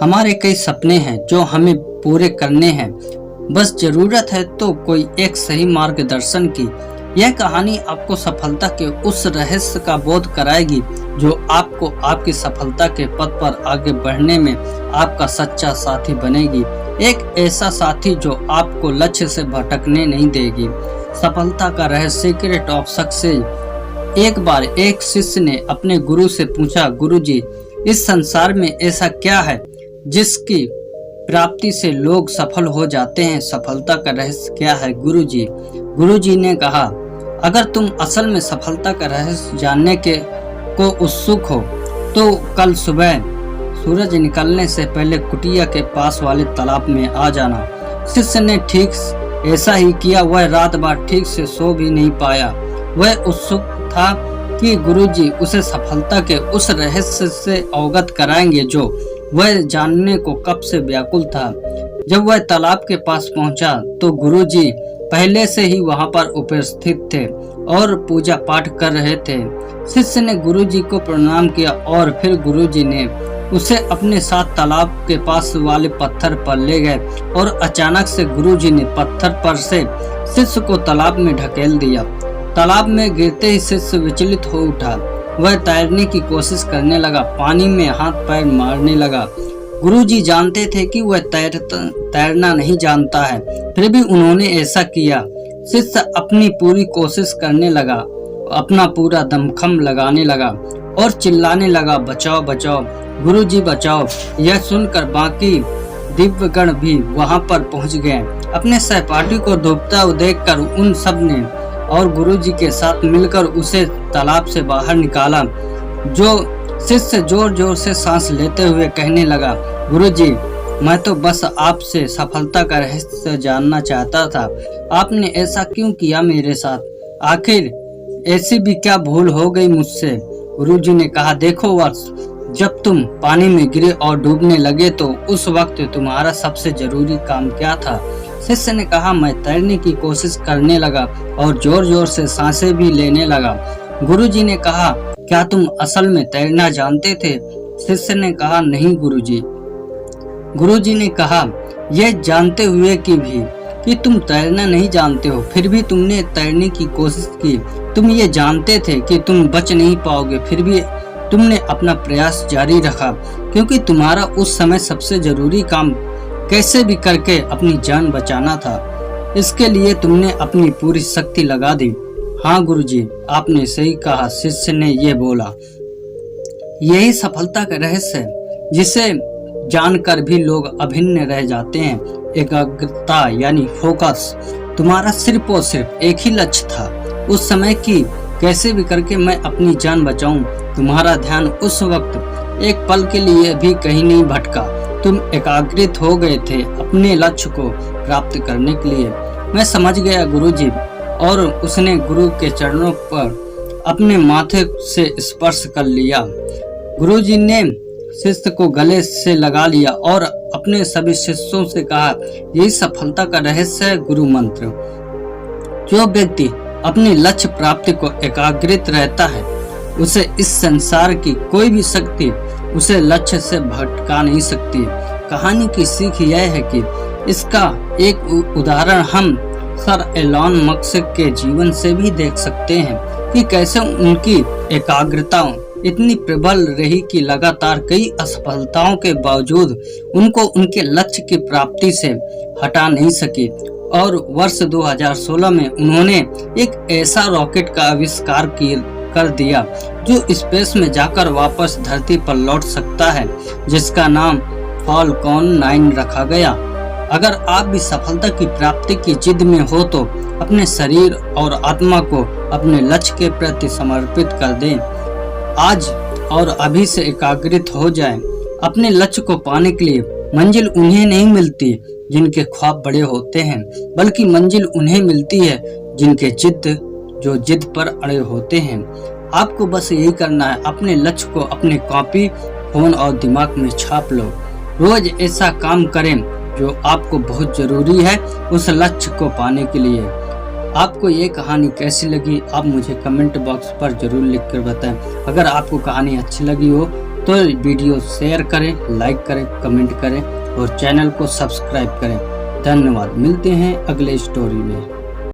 हमारे कई सपने हैं जो हमें पूरे करने हैं, बस जरूरत है तो कोई एक सही मार्गदर्शन की। यह कहानी आपको सफलता के उस रहस्य का बोध कराएगी जो आपको आपकी सफलता के पथ पर आगे बढ़ने में आपका सच्चा साथी बनेगी। एक ऐसा साथी जो आपको लक्ष्य से भटकने नहीं देगी। सफलता का रहस्य, सीक्रेट ऑफ सक्सेस। एक बार एक शिष्य ने अपने गुरु से पूछा, गुरुजी, इस संसार में ऐसा क्या है जिसकी प्राप्ति से लोग सफल हो जाते हैं? सफलता का रहस्य क्या है गुरुजी? गुरुजी ने कहा, अगर तुम असल में सफलता का रहस्य जानने को उत्सुक हो तो कल सुबह सूरज निकलने से पहले कुटिया के पास वाले तालाब में आ जाना। शिष्य ने ठीक ऐसा ही किया। वह रात भर ठीक से सो भी नहीं पाया। वह उत्सुक था कि गुरुजी उसे सफलता के उस रहस्य से अवगत कराएंगे जो वह जानने को कब से व्याकुल था। जब वह तालाब के पास पहुंचा तो गुरुजी पहले से ही वहां पर उपस्थित थे और पूजा पाठ कर रहे थे। शिष्य ने गुरुजी को प्रणाम किया और फिर गुरुजी ने उसे अपने साथ तालाब के पास वाले पत्थर पर ले गए और अचानक से गुरुजी ने पत्थर पर से शिष्य को तालाब में ढकेल दिया। तालाब में गिरते ही शिष्य विचलित हो उठा। वह तैरने की कोशिश करने लगा, पानी में हाथ पैर मारने लगा। गुरुजी जानते थे कि वह तैरना नहीं जानता है, फिर भी उन्होंने ऐसा किया। शिष्य अपनी पूरी कोशिश करने लगा, अपना पूरा दमखम लगाने लगा और चिल्लाने लगा, बचाओ बचाओ, गुरुजी बचाओ। यह सुनकर बाकी दिव्यगण भी वहां पर पहुंच गए। अपने सहपाठी को डूबता हुआ देखकर उन सब ने और गुरुजी के साथ मिलकर उसे तालाब से बाहर निकाला। जो शिष्य जोर जोर से सांस लेते हुए कहने लगा, गुरुजी, मैं तो बस आपसे सफलता का रहस्य जानना चाहता था। आपने ऐसा क्यों किया मेरे साथ? आखिर ऐसी भी क्या भूल हो गई मुझसे? गुरुजी ने कहा, देखो वत्स, जब तुम पानी में गिरे और डूबने लगे तो उस वक्त तुम्हारा सबसे जरूरी काम क्या था? शिष्य ने कहा, मैं तैरने की कोशिश करने लगा और जोर जोर से सांसें भी लेने लगा। गुरुजी ने कहा, क्या तुम असल में तैरना जानते थे? शिष्य ने कहा, नहीं गुरुजी। गुरुजी ने कहा, यह जानते हुए कि तुम तैरना नहीं जानते हो, फिर भी तुमने तैरने की कोशिश की। तुम ये जानते थे कि तुम बच नहीं पाओगे, फिर भी तुमने अपना प्रयास जारी रखा, क्योंकि तुम्हारा उस समय सबसे जरूरी काम कैसे भी करके अपनी जान बचाना था। इसके लिए तुमने अपनी पूरी शक्ति लगा दी। हाँ गुरुजी, आपने सही कहा, शिष्य ने ये बोला। यही सफलता का रहस्य है जिसे जानकर भी लोग अभिन्न रह जाते हैं। एकाग्रता यानी फोकस। तुम्हारा सिर्फ और सिर्फ एक ही लक्ष्य था उस समय की कैसे भी करके मैं अपनी जान बचाऊं। तुम्हारा ध्यान उस वक्त एक पल के लिए भी कहीं नहीं भटका। तुम एकाग्रित हो गए थे अपने लक्ष्य को प्राप्त करने के लिए। मैं समझ गया गुरुजी। और उसने गुरु के चरणों पर अपने माथे से स्पर्श कर लिया। गुरुजी ने शिष्य को गले से लगा लिया और अपने सभी शिष्यों से कहा, यही सफलता का रहस्य है गुरु मंत्र। जो व्यक्ति अपने लक्ष्य प्राप्ति को एकाग्रित रहता है उसे इस संसार की कोई भी शक्ति उसे लक्ष्य से भटका नहीं सकती। कहानी की सीख यह है कि इसका एक उदाहरण हम सर एलन मस्क के जीवन से भी देख सकते हैं कि कैसे उनकी एकाग्रता इतनी प्रबल रही कि लगातार कई असफलताओं के बावजूद उनको उनके लक्ष्य की प्राप्ति से हटा नहीं सकी। और वर्ष 2016 में उन्होंने एक ऐसा रॉकेट का आविष्कार कर दिया जो स्पेस में जाकर वापस धरती पर लौट सकता है, जिसका नाम फॉल्कन 9 रखा गया। अगर आप भी सफलता की प्राप्ति की जिद में हो तो अपने शरीर और आत्मा को अपने लक्ष्य के प्रति समर्पित कर दें। आज और अभी से एकाग्रित हो जाएं। अपने लक्ष्य को पाने के लिए मंजिल उन्हें नहीं मिलती जिनके ख्वाब बड़े होते हैं, बल्कि मंजिल उन्हें मिलती है जिनके जिद पर अड़े होते हैं। आपको बस यही करना है, अपने लक्ष्य को अपने कॉपी, फोन और दिमाग में छाप लो। रोज ऐसा काम करें जो आपको बहुत जरूरी है उस लक्ष्य को पाने के लिए। आपको ये कहानी कैसी लगी आप मुझे कमेंट बॉक्स पर जरूर लिखकर बताएं। अगर आपको कहानी अच्छी लगी हो तो वीडियो शेयर करें, लाइक करें, कमेंट करें और चैनल को सब्सक्राइब करें। धन्यवाद। मिलते हैं अगले स्टोरी में।